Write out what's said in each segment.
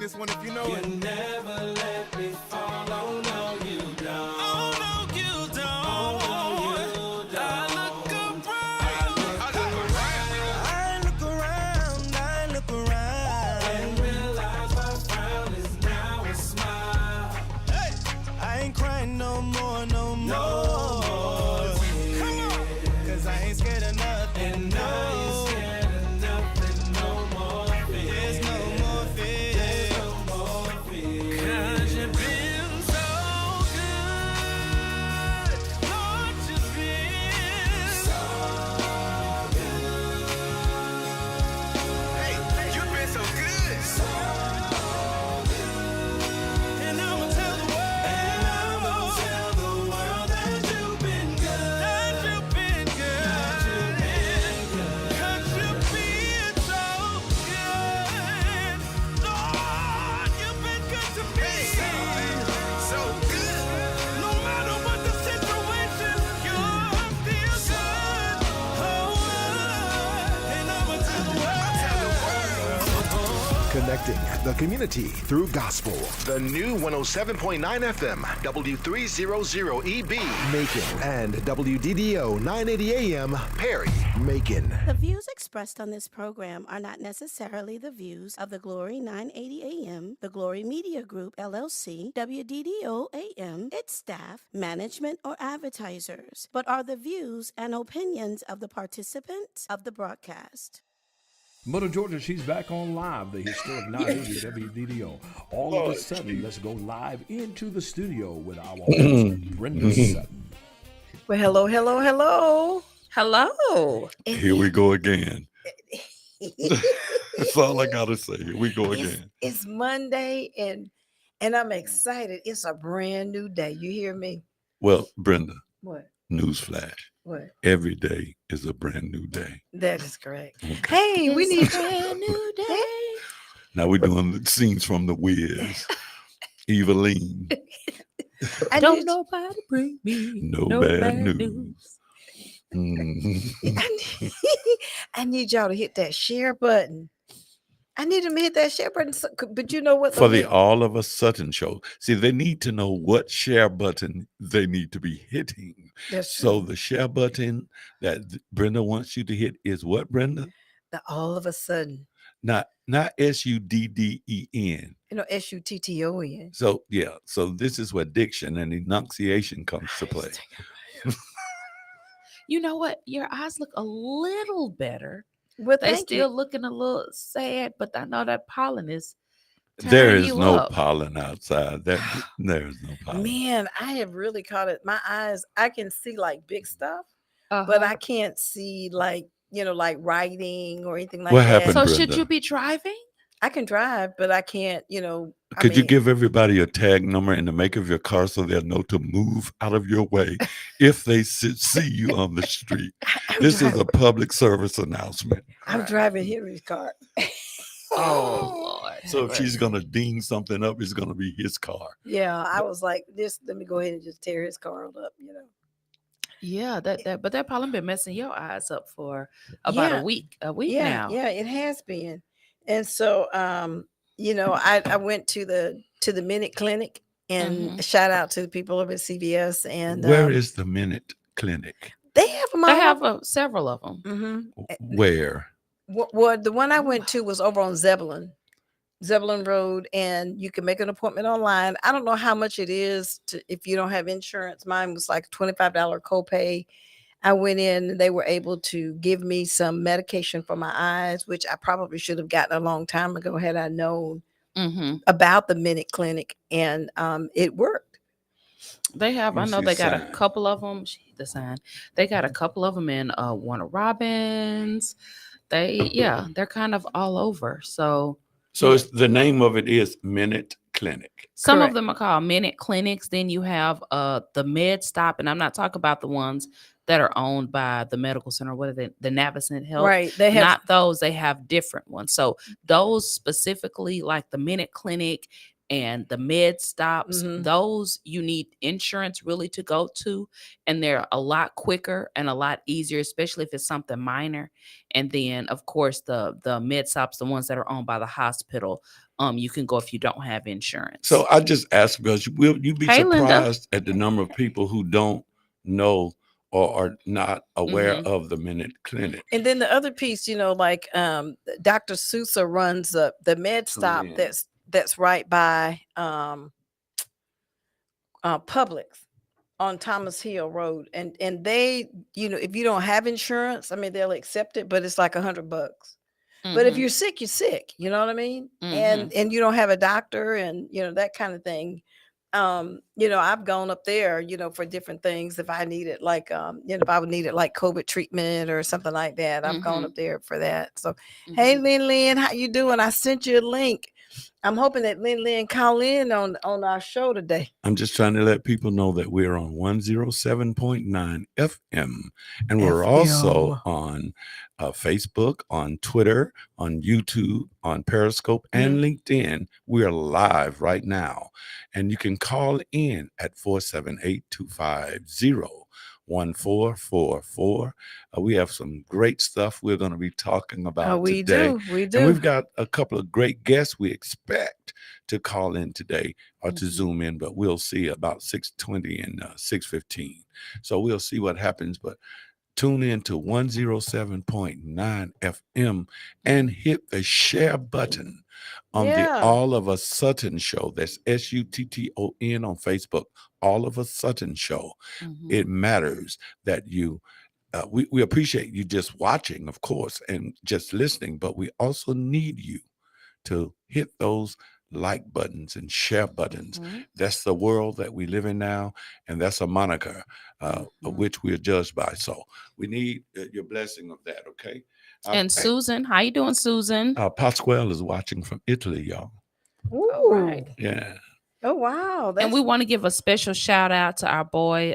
this one if you know You it. never let me fall. Oh no, you don't. Oh no, you don't. Oh no, you don't. I look around. I look around. And realize my frown is now a smile. Hey, I ain't crying no more, no more. Come on, 'cause I ain't scared of nothing. And I ain't scared of nothing no more. There's no more fear. There's no more fear. 'Cause you've been so good. Lord, you've been so good. Hey, you've been so good. So good. And I'ma tell the world. And I'ma tell the world that you've been good. That you've been good. That you've been good. 'Cause you've been so good. Lord, you've been good to me. So good. No matter what the situation, you're still good. Oh, and I'ma tell the world. Connecting the community through gospel. The new 107.9 FM, W300EB, Macon, and WDDO 980 AM, Perry, Macon. The views expressed on this program are not necessarily the views of the Glory 980 AM, the Glory Media Group, LLC, WDDO AM, its staff, management, or advertisers, but are the views and opinions of the participants of the broadcast. Mother Georgia, she's back on live, the historic 980 WDDO. All of a sudden, let's go live into the studio with our host, Brenda Sutton. Well, hello, hello, hello. Hello. Here we go again. That's all I gotta say. Here we go again. It's Monday and I'm excited. It's a brand new day. You hear me? Well, Brenda, What? newsflash. What? Every day is a brand new day. That is correct. Okay. Hey, we need brand new day. Now we're doing the scenes from The Wiz. Eveline. I Don't need- nobody bring me No bad news. Mhm. I need y'all to hit that share button. I need them to hit that share button. But you know what? For the All of a Sutton show. See, they need to know what share button they need to be hitting. That's So true. the share button that Brenda wants you to hit is what, Brenda? The all of a sudden, Not SUDDEN. SUTTON. So yeah, so this is where diction and enunciation comes to play. You know what? Your eyes look a little better. Well, They thank still you. looking a little sad, but I know that pollen is There turning is you no up. pollen outside. There is no pollen. Man, I have really caught it. My eyes, I can see like big stuff, but I can't see like writing or anything like What that. happened, So should Brenda? you be driving? I can drive, but I can't, Could you give everybody a tag number in the make of your car so they'll know to move out of your way if they see you on the street? This is a public service announcement. I'm driving Henry's car. Oh Lord. So if she's gonna ding something up, it's gonna be his car. Yeah, I was like, let me go ahead and just tear his car up, Yeah, but that pollen been messing your eyes up for about Yeah. a week Yeah, now. yeah, it has been. And so I went to the Minute Clinic and shout out to the people over at CVS and Where is the Minute Clinic? they have them all They have over. several of them. Where? Well, the one I went to was over on Zebulon Road, and you can make an appointment online. I don't know how much it is if you don't have insurance. Mine was like a $25 copay. I went in and they were able to give me some medication for my eyes, which I probably should have gotten a long time ago had I known about the Minute Clinic, and it worked. They have. I What's know the they got a sign? couple of them. The sign. They got a couple of them in Warner Robins. They're kind of all over. So It's the name of it is Minute Clinic. some Correct. of them are called Minute Clinics. Then you have the Med Stop, and I'm not talking about the ones that are owned by the medical center. What are they? The Navicent Health. Right. They have Not those. They have different ones. So those specifically, like the Minute Clinic, and the med stops. Mhm. Those you need insurance really to go to, and they're a lot quicker and a lot easier, especially if it's something minor. And then of course the med stops, the ones that are owned by the hospital, you can go if you don't have insurance. So I just asked because will you be Hey, Linda. surprised at the number of people who don't know or are not aware Mhm. of the Minute Clinic? And then the other piece, like Dr. Sousa runs the med stop in. that's right by Publix on Thomas Hill Road. And they, if you don't have insurance, I mean, they'll accept it, but it's like $100. But if Mhm. you're sick, you're sick. You know what I mean? Mhm. And you don't have a doctor and that kind of thing. I've gone up there, for different things. If I needed like if I would needed like COVID treatment or something like that, I've gone Mhm. up there for that. So hey, Lynn, how you doing? I sent you a link. I'm hoping that Lynn call in on our show today. I'm just trying to let people know that we're on 107.9 FM, and we're also on Facebook, on Twitter, on YouTube, on Periscope, and LinkedIn. We're live right now, and you can call in at 478-250-1444. We have some great stuff we're going to be talking about we today. we do. And we've got a couple of great guests we expect to call in today or to Zoom in, but we'll see about 6:20 and 6:15. So we'll see what happens, but tune in to 107.9 FM and hit the share button on the All of a Sutton Show. That's SUTTON on Facebook. All of a Sutton Show. It matters that you we appreciate you just watching, of course, and just listening, but we also need you to hit those like buttons and share buttons. That's the world that we live in now, and that's a moniker of which we are judged by. So we need your blessing of that, okay? And Susan, how you doing, Susan? Pasquale is watching from Italy, y'all. Ooh. All right. Yeah. Oh wow. And we want to give a special shout out to our boy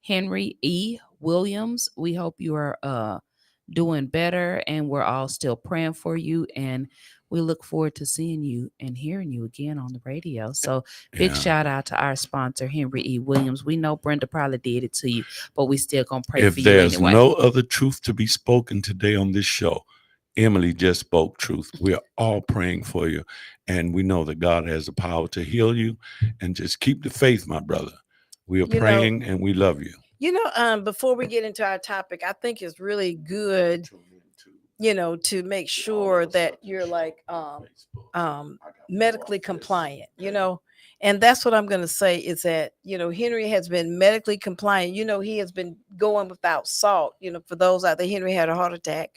Henry E. Williams. We hope you are doing better, and we're all still praying for you, and we look forward to seeing you and hearing you again on the radio. So big shout out to our sponsor, Henry E. Williams. We know Brenda probably did it to you, but we still gonna pray If for you there's anyway. no other truth to be spoken today on this show, Emily just spoke truth. We are all praying for you, and we know that God has the power to heal you. And just keep the faith, my brother. We are praying, and we love you. Before we get into our topic, I think it's really good, to make sure that you're like medically compliant, and that's what I'm going to say is that, Henry has been medically compliant. He has been going without salt. For those out there, Henry had a heart attack,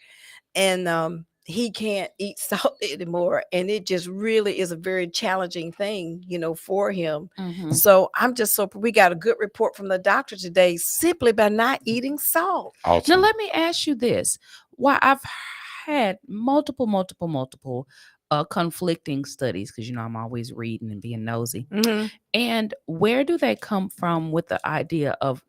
and he can't eat salt anymore. And it just really is a very challenging thing, for him. So we got a good report from the doctor today simply by not eating salt. Awesome. Now, let me ask you this. Why I've had multiple conflicting studies, because I'm always reading and being nosy. And where do they come from with the idea of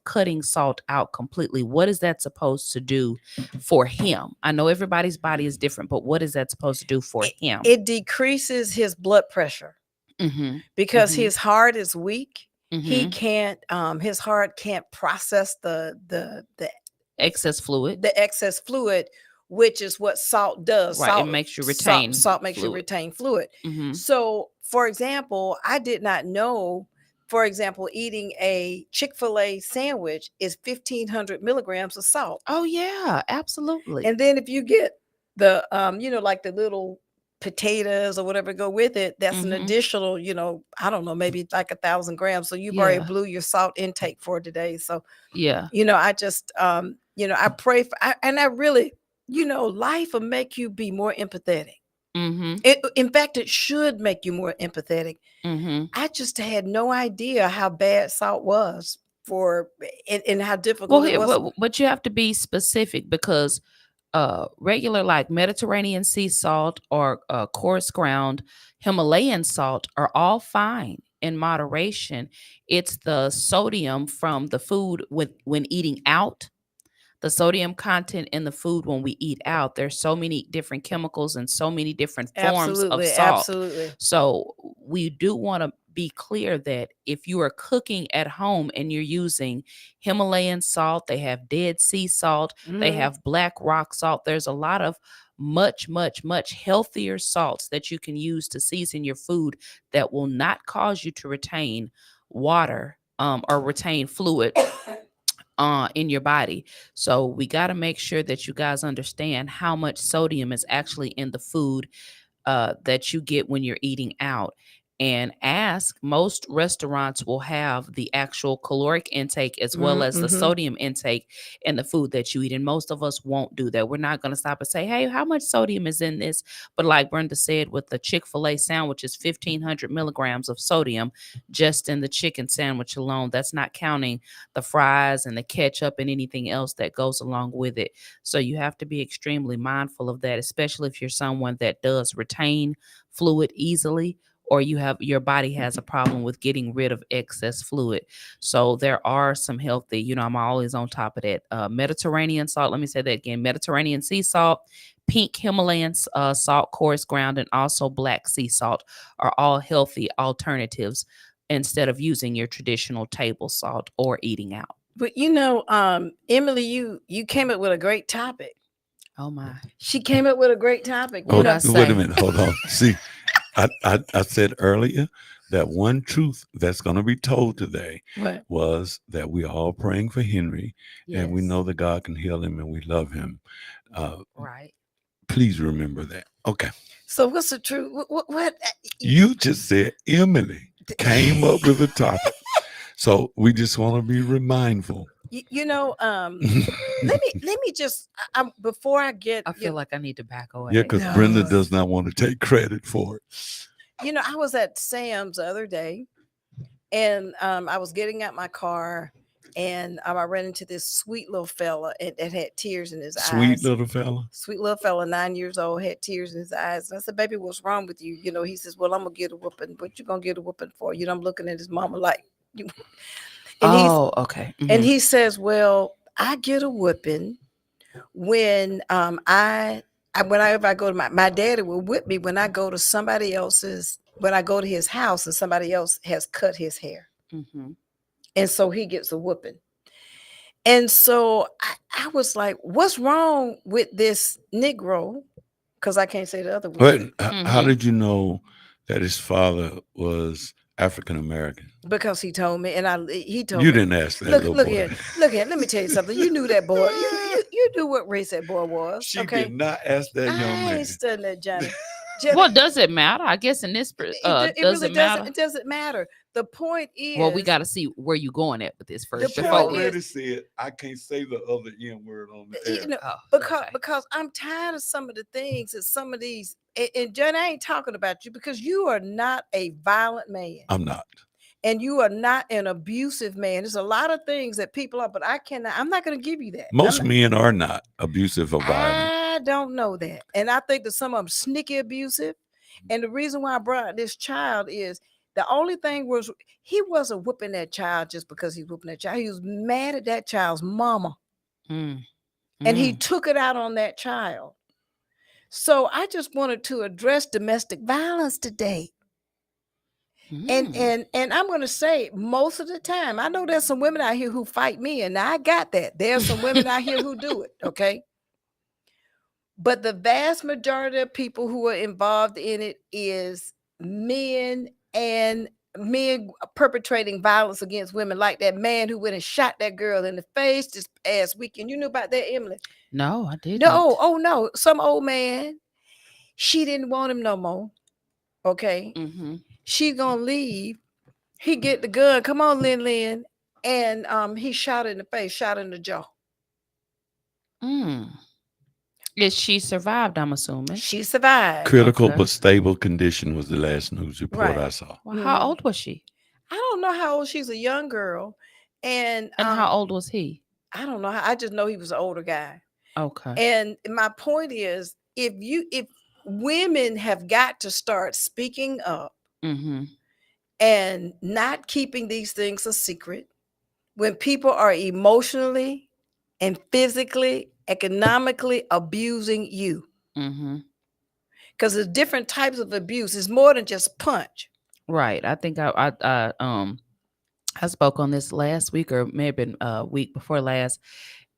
cutting salt out completely? What is that supposed to do for him? I know everybody's body is different, but what is that supposed to do for him? It decreases his blood pressure because his heart is weak. He can't his heart can't process the excess fluid. The excess fluid, which is what salt does. Right, Salt it makes you retain salt makes you retain fluid. So, for example, I did not know, for example, eating a Chick-fil-A sandwich is 1,500 milligrams of salt. Oh yeah, absolutely. And then if you get the like the little potatoes or whatever go with it, that's an additional, I don't know, maybe like 1,000 grams. So you've already blew your salt intake for today. So I just I pray for, and I really, life will make you be more empathetic. In fact, it should make you more empathetic. I just had no idea how bad salt was and how difficult it was. But you have to be specific, because regular like Mediterranean sea salt or coarse ground Himalayan salt are all fine in moderation. It's the sodium from the food when eating out the sodium content in the food when we eat out, there's so many different chemicals and so many different forms of Absolutely, salt. absolutely. So we do want to be clear that if you are cooking at home and you're using Himalayan salt, they have Dead Sea salt, they Mhm. have black rock salt. There's a lot of much healthier salts that you can use to season your food that will not cause you to retain water or retain fluid in your body. So we got to make sure that you guys understand how much sodium is actually in the food that you get when you're eating out. And ask, most restaurants will have the actual caloric intake as well as the sodium intake in the food that you eat. And most of us won't do that. We're not going to stop and say, hey, how much sodium is in this? But like Brenda said, with the Chick-fil-A sandwich, is 1,500 milligrams of sodium just in the chicken sandwich alone. That's not counting the fries and the ketchup and anything else that goes along with it. So you have to be extremely mindful of that, especially if you're someone that does retain fluid easily, or your body has a problem with getting rid of excess fluid. So there are some healthy, I'm always on top of that. Mediterranean salt, let me say that again, Mediterranean sea salt, pink Himalayan salt, coarse ground, and also black sea salt are all healthy alternatives instead of using your traditional table salt or eating out. But Emily, you came up with a great topic. Oh my. She came up with a great topic. What'd I Wait say? a minute. Hold on. See, I said earlier that one truth that's going to be told today What? was that we are all praying for Henry, and we Yes. know that God can heal him, and we love him. Right. Please remember that. Okay. So what's the truth? What? You just said Emily came up with a topic. So we just want to be remindful. Let me just before I get. I feel like I need to back away. Yeah, because No. Brenda does not want to take credit for it. I was at Sam's the other day, and I was getting out my car, and I ran into this sweet little fella that had tears in his Sweet eyes. little fella. Sweet little fella, 9 years old, had tears in his eyes. And I said, "Baby, what's wrong with you?" He says, "Well, I'm gonna get a whooping." "What you gonna get a whooping for?" I'm looking at his mama like, you. And Okay. and he says, "Well, I get a whooping when whenever I go to my daddy will whip me when I go to somebody else's, when I go to his house and somebody else has cut his hair, and so he gets a whooping." And so I was like, "What's wrong with this Negro?" Because I can't say the other word. But how did you know that his father was African American? Because he told me, and he told You me. didn't ask that Look little boy. here. Let me tell you something. You knew that boy. You knew what race that boy was. She okay. did not ask that young I man. ain't studying that, Johnny. Well, does it matter? I guess in this, It does really it matter? It doesn't matter. The point is, Well, we got to see where you going at with this first. The She point already said I can't say the other N word on the air. because I'm tired of some of the things that some of these, and Johnny, I ain't talking about you because you are not a violent man. I'm not. And you are not an abusive man. There's a lot of things that people are, but I'm not going to give you that. Most men are not abusive or violent. I don't know that. And I think that some of them sneaky abusive. And the reason why I brought this child is the only thing was he wasn't whooping that child just because he's whooping that child. He was mad at that child's mama. And he took it out on that child. So I just wanted to address domestic violence today. And I'm going to say most of the time, I know there's some women out here who fight me, and I got that. There's some women out here who do it, okay? But the vast majority of people who are involved in it is men perpetrating violence against women, like that man who went and shot that girl in the face this past weekend. You knew about that, Emily? No, I didn't. No, oh no, some old man. She didn't want him no more. Okay. She's gonna leave. He get the gun. Come on, Lynn. And he shot her in the face, shot her in the jaw. Is she survived, I'm assuming? She survived. Critical but stable condition was the last news report I saw. Well, how old was she? I don't know how old. She's a young girl. And how old was he? I don't know. I just know he was an older guy. Okay. And my point is, if women have got to start speaking up and not keeping these things a secret, when people are emotionally and physically, economically abusing you. Mm-hmm. Because there's different types of abuse. It's more than just punch. Right. I think I spoke on this last week or maybe a week before last,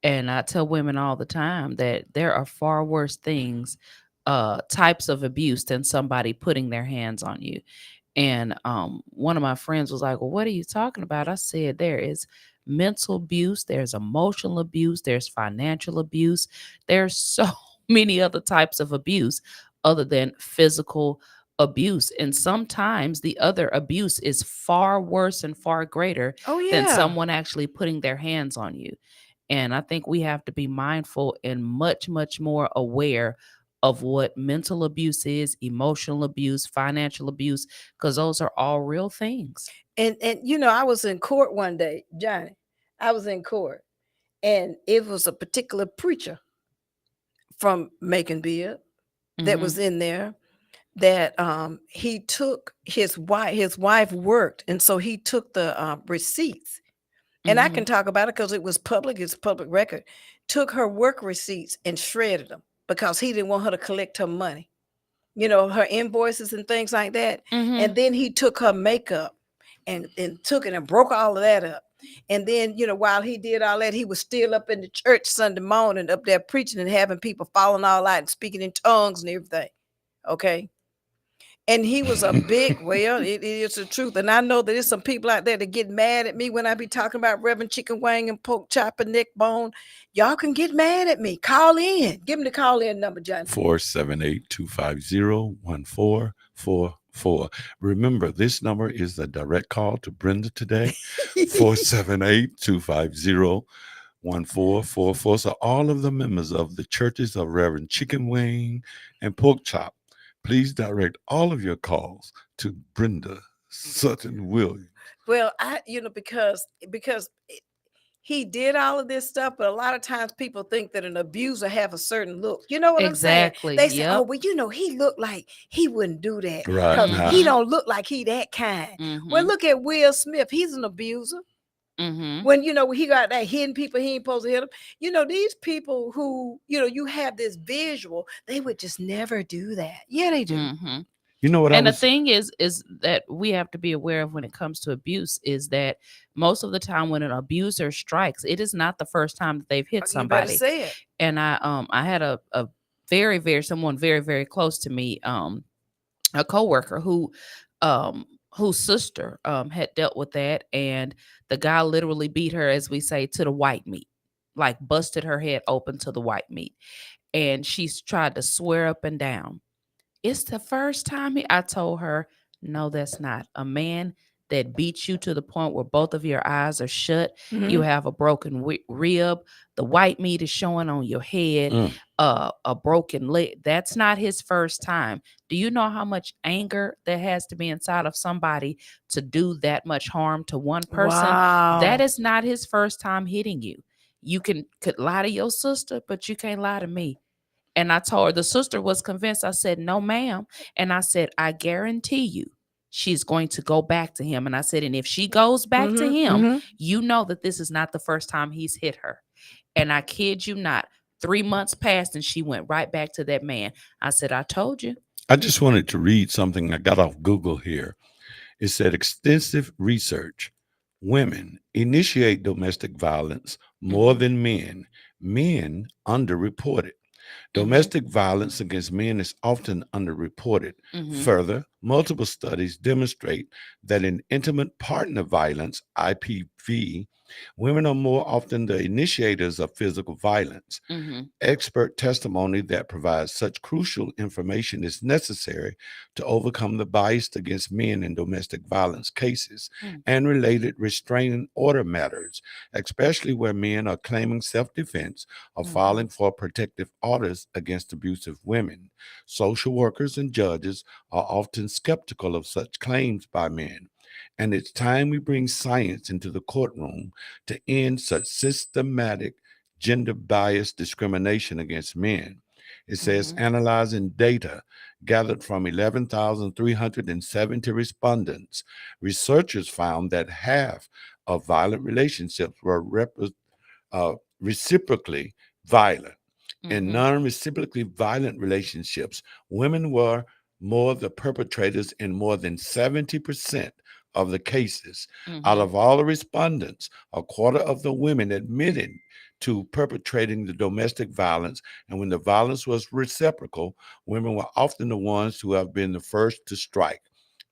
and I tell women all the time that there are far worse things, types of abuse than somebody putting their hands on you. And one of my friends was like, "Well, what are you talking about?" I said, "There is mental abuse, there's emotional abuse, there's financial abuse, there's so many other types of abuse other than physical abuse. And sometimes the other abuse is far worse and far greater Oh, than yeah. someone actually putting their hands on you. And I think we have to be mindful and much, much more aware of what mental abuse is, emotional abuse, financial abuse, because those are all real things. And I was in court one day, Johnny. I was in court, and it was a particular preacher from Macon Beard that was in there, that he took his wife worked, and so he took the receipts. And I can talk about it because it was public, it's public record. Took her work receipts and shredded them because he didn't want her to collect her money, her invoices and things like that. And then he took her makeup and took it and broke all of that up. And then, while he did all that, he was still up in the church Sunday morning up there preaching and having people falling all out and speaking in tongues and everything. Okay. And he was a big, well, it is the truth. And I know that there's some people out there that get mad at me when I be talking about Reverend Chicken Wing and pork chop and neck bone. Y'all can get mad at me. Call in. Give me the call in number, John. 478-250-1444. Remember, this number is the direct call to Brenda today. 478-250-1444. So all of the members of the churches of Reverend Chicken Wing and Pork Chop, please direct all of your calls to Brenda Sutton-Williams. Well, because he did all of this stuff, but a lot of times people think that an abuser have a certain look. You know what Exactly, I'm saying? They say, yep. "Oh, well, he looked like he wouldn't do that Right. because Nah. he don't look like he that kind." Well, look at Will Smith. He's an abuser. When he got that hitting people, he ain't supposed to hit them. These people who you have this visual, they would just never do that. Yeah, they do. You know what? And the thing is that we have to be aware of when it comes to abuse is that most of the time when an abuser strikes, it is not the first time that they've hit somebody. You better say it. And I had a someone very, very close to me, a coworker whose sister had dealt with that, and the guy literally beat her, as we say, to the white meat, like busted her head open to the white meat. And she's tried to swear up and down, it's the first time I told her, no, that's not. A man that beats you to the point where both of your eyes are shut, you have a broken rib, the white meat is showing on your head, a broken leg. That's not his first time. Do you know how much anger there has to be inside of somebody to do that much harm to one person? Wow. That is not his first time hitting you. You could lie to your sister, but you can't lie to me. And I told her, the sister was convinced. I said, no, ma'am. And I said, I guarantee you she's going to go back to him. And I said, and if she goes back to him, you know that this is not the first time he's hit her. And I kid you not, 3 months passed and she went right back to that man. I said, I told you. I just wanted to read something I got off Google here. It said extensive research. Women initiate domestic violence more than men. Men underreported. Domestic violence against men is often underreported. Further, multiple studies demonstrate that in intimate partner violence, IPV, women are more often the initiators of physical violence. Expert testimony that provides such crucial information is necessary to overcome the bias against men in domestic violence cases and related restraining order matters, especially where men are claiming self-defense or filing for protective orders against abusive women. Social workers and judges are often skeptical of such claims by men. And it's time we bring science into the courtroom to end such systematic gender-biased discrimination against men. It says analyzing data gathered from 11,370 respondents, researchers found that half of violent relationships were reciprocally violent. In Mhm. non-reciprocally violent relationships, women were more the perpetrators in more than 70% of the cases. Out Mhm. of all the respondents, a quarter of the women admitted to perpetrating the domestic violence, and when the violence was reciprocal, women were often the ones who have been the first to strike.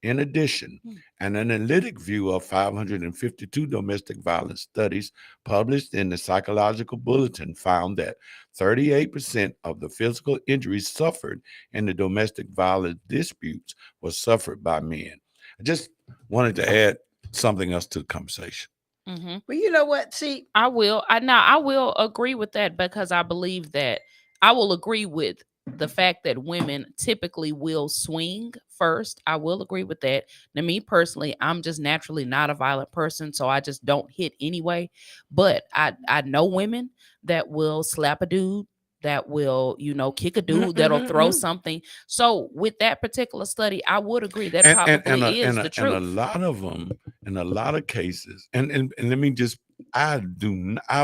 In addition, an analytic view of 552 domestic violence studies published in the Psychological Bulletin found that 38% of the physical injuries suffered in the domestic violence disputes were suffered by men. I just wanted to add something else to the conversation. Mhm. Well, you know what? See, I will. I will agree with that because I believe that I will agree with the fact that women typically will swing first. I will agree with that. Now, me personally, I'm just naturally not a violent person, so I just don't hit anyway. But I know women that will slap a dude, that will, kick a dude, that'll throw something. So with that particular study, I would agree that probably is the And a truth. lot of them, in a lot of cases, and let me just, I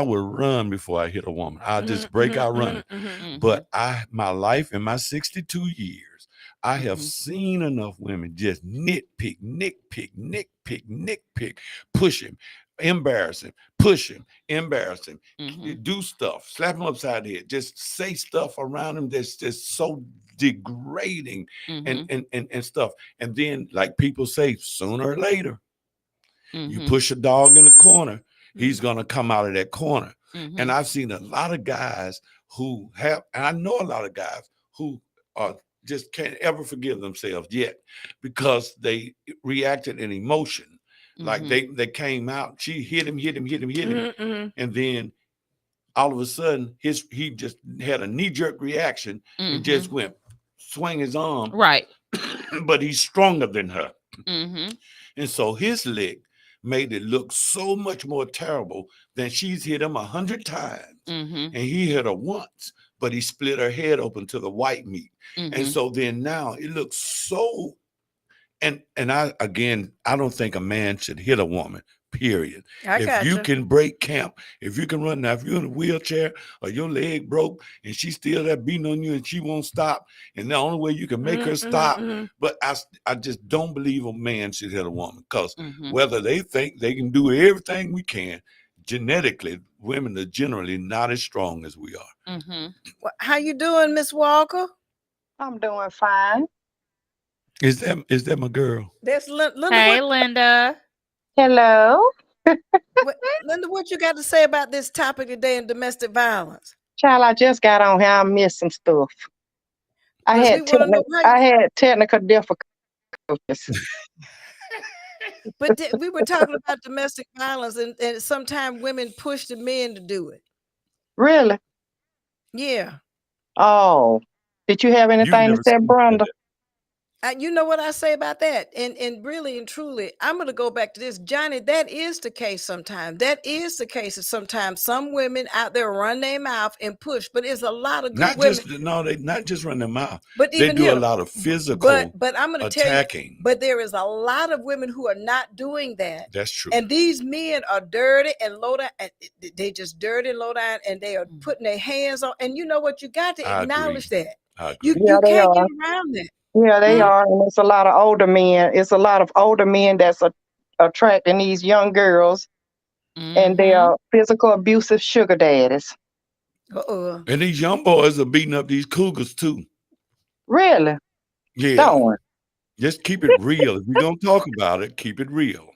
will run before I hit a woman. I'll just break out running. Mhm. But my life in my 62 years, I have Mhm. seen enough women just nitpick, push him, embarrass him, push him, embarrass him, Mhm. do stuff, slap him upside the head, just say stuff around him that's just so degrading and Mhm. and stuff. And then, like people say, sooner or later, you Mhm. push a dog in the corner, he's gonna come out of that corner. And Mhm. I've seen a lot of guys who have, and I know a lot of guys who are just can't ever forgive themselves yet because they reacted in emotion. Like Mhm. they came out, she hit him, Mhm. and then all of a sudden he just had a knee-jerk reaction and just Mhm. went swing his arm, Right. but he's stronger than her. Mhm. And so his lick made it look so much more terrible than she's hit him 100 times. Mhm. And he hit her once, but he split her head open to the white meat. And Mhm. so then now it looks so, and I don't think a man should hit a woman, period. I If got you you. can break camp, if you can run, now if you're in a wheelchair or your leg broke and she's still there beating on you and she won't stop, and the only way you can make her stop, but I just don't believe a man should hit a woman, because Mhm. whether they think they can do everything we can, genetically, women are generally not as strong as we are. Mhm. How you doing, Miss Walker? I'm doing fine. Is that my girl? That's Linda. Hey, Linda. Hello. Linda, what you got to say about this topic today in domestic violence? Child, I just got on here. I missed some stuff. Because we want to know how I you. had technical difficulties. But we were talking about domestic violence, and sometimes women push the men to do it. Really? Yeah. Oh. Did you have You've anything to never say, seen Brenda? that. You know what I say about that? And really and truly, I'm going to go back to this. Johnny, that is the case sometimes. That is the case that sometimes some women out there run their mouth and push, but it's a lot of good women. They not just run their mouth. But They even do a here, lot of physical but I'm going to tell you, attacking. but there is a lot of women who are not doing that. That's true. And these men are dirty and low down. They just dirty and low down, and they are putting their hands on. And you know what? You got to I acknowledge agree. that. I agree. Yeah, You they can't get are. around that. Yeah, they are. And it's a lot of older men. It's a lot of older men that's attracting these young girls, and they Mhm. are physical abusive sugar daddies. Uh-oh. And these young boys are beating up these cougars too. Really? Yeah. Darn. Just keep it real. If you're gonna talk about it, keep it real.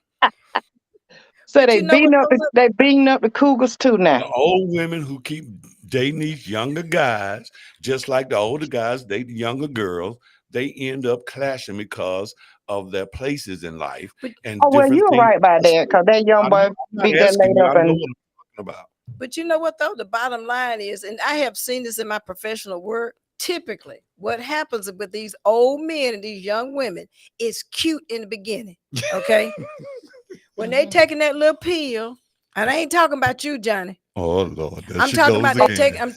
So But they you know what? beating up the cougars too now. The old women who keep dating these younger guys, just like the older guys date the younger girls, they end up clashing because of their places in life and Oh, well, different you're things. right about that, because that young boy I'm not beat that asking lady you. up I know and what I'm talking about. But you know what though? The bottom line is, and I have seen this in my professional work, typically what happens with these old men and these young women is cute in the beginning. Okay. When they taking that little pill, and I ain't talking about you, Johnny. Oh Lord, there I'm she talking goes about again.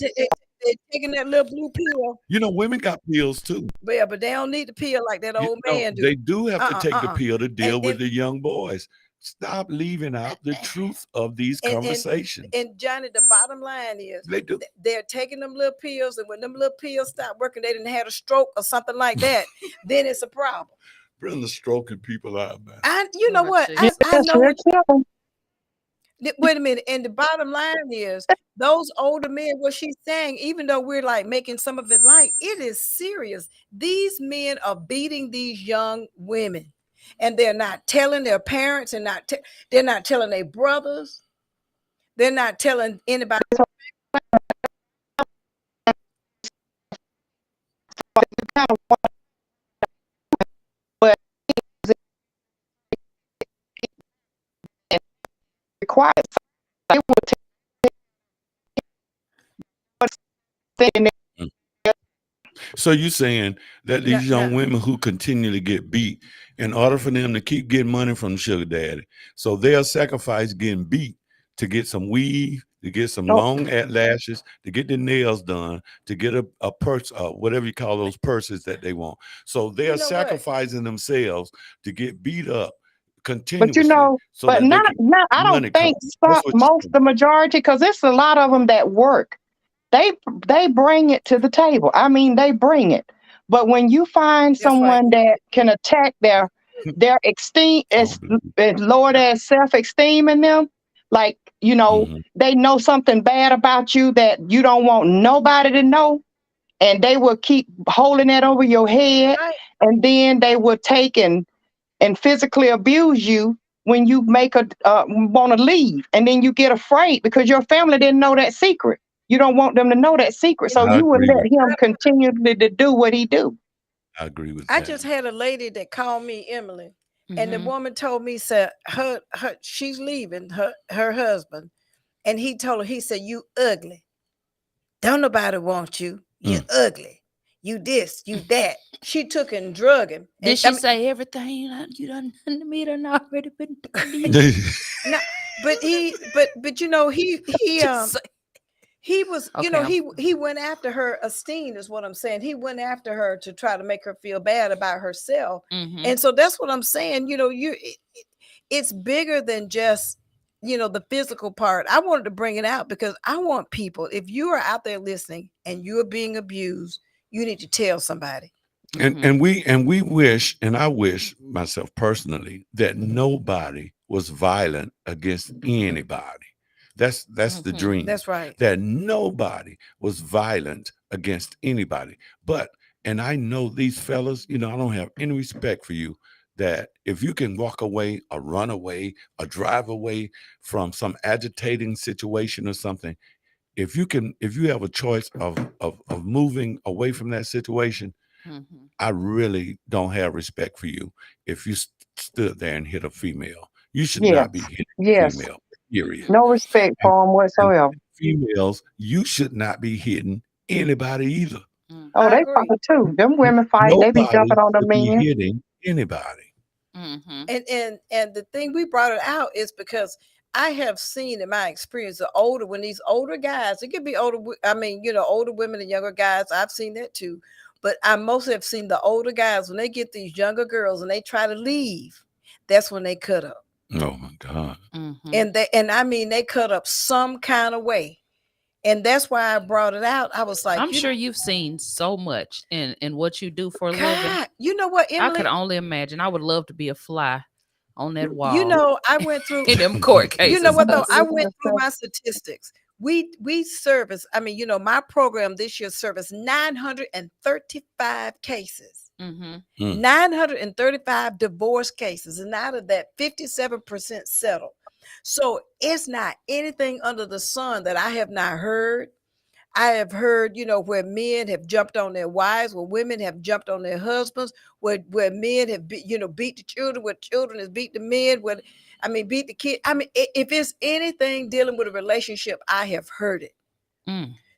they taking that little blue pill. You know, women got pills too. But they don't need the pill like that old man do. They do have to take the pill to deal with And the young boys. stop leaving out the truth of these conversations. And Johnny, the bottom line is They do. they're taking them little pills, and when them little pills stop working, they didn't have a stroke or something like that. Then it's a problem. Brenda stroking people out, man. You know what? I Yes, know. we're killing. Wait a minute. And the bottom line is those older men, what she's saying, even though we're like making some of it light, it is serious. These men are beating these young women, and they're not telling their parents, and they're not telling their brothers. They're not telling anybody. But required. They would take. So you saying that these young women who continually get beat, in order for them to keep getting money from the sugar daddy, so they'll sacrifice getting beat to get some weave, to get some long lashes, to get their nails done, to get a purse, whatever you call those purses that they want. So they're sacrificing themselves to get beat up continuously. But you know, so but not I don't think the majority, because it's a lot of them that work. They bring it to the table. I mean, they bring it. But when you find someone that can attack their esteem, lower their self-esteem in them, like, you know, they know something bad about you that you don't want nobody to know, and they will keep holding that over your head, and then they will take and physically abuse you when you make want to leave, and then you get afraid because your family didn't know that secret. You don't want them to know that secret, so you would let him continue to do what he do. I agree with I that. just had a lady that called me Emily, and the woman told me, said her she's leaving her husband, and he told her, he said, "You ugly. Don't nobody want you. You ugly. You this, you that." She took and drug him. Did she say everything you done to me done already been done to you? No, but you know, he was, you know, he went after her esteem, is what I'm saying. He went after her to try to make her feel bad about herself. And so that's what I'm saying. You know, it's bigger than just, you know, the physical part. I wanted to bring it out because I want people, if you are out there listening and you are being abused, you need to tell somebody. And we wish, and I wish myself personally, that nobody was violent against anybody. That's the dream. That's right. That nobody was violent against anybody. But, and I know these fellas, you know, I don't have any respect for you, that if you can walk away or run away or drive away from some agitating situation or something, if you have a choice of moving away from that situation, I really don't have respect for you. If you stood there and hit a female, you should not be hitting a female. Period. No respect for them whatsoever. Females, you should not be hitting anybody either. Oh, they fight too. Them women fight. Nobody they be jumping on the men. Hitting anybody. And the thing we brought it out is because I have seen in my experience when these older guys, it could be older, I mean, you know, older women and younger guys, I've seen that too. But I mostly have seen the older guys, when they get these younger girls and they try to leave, that's when they cut up. Oh my God. And I mean, they cut up some kind of way. And that's why I brought it out. I was like, I'm sure you've seen so much in what you do for a living. You know what, Emily? I could only imagine. I would love to be a fly on that wall. You know, I went through in them court cases. You know what though? I went through my statistics. We service, I mean, you know, my program this year serviced 935 cases. 935 divorce cases, and out of that 57% settled. So it's not anything under the sun that I have not heard. I have heard, you know, where men have jumped on their wives, where women have jumped on their husbands, where men have beat the children, where children has beat the men, beat the kid. I mean, if it's anything dealing with a relationship, I have heard it.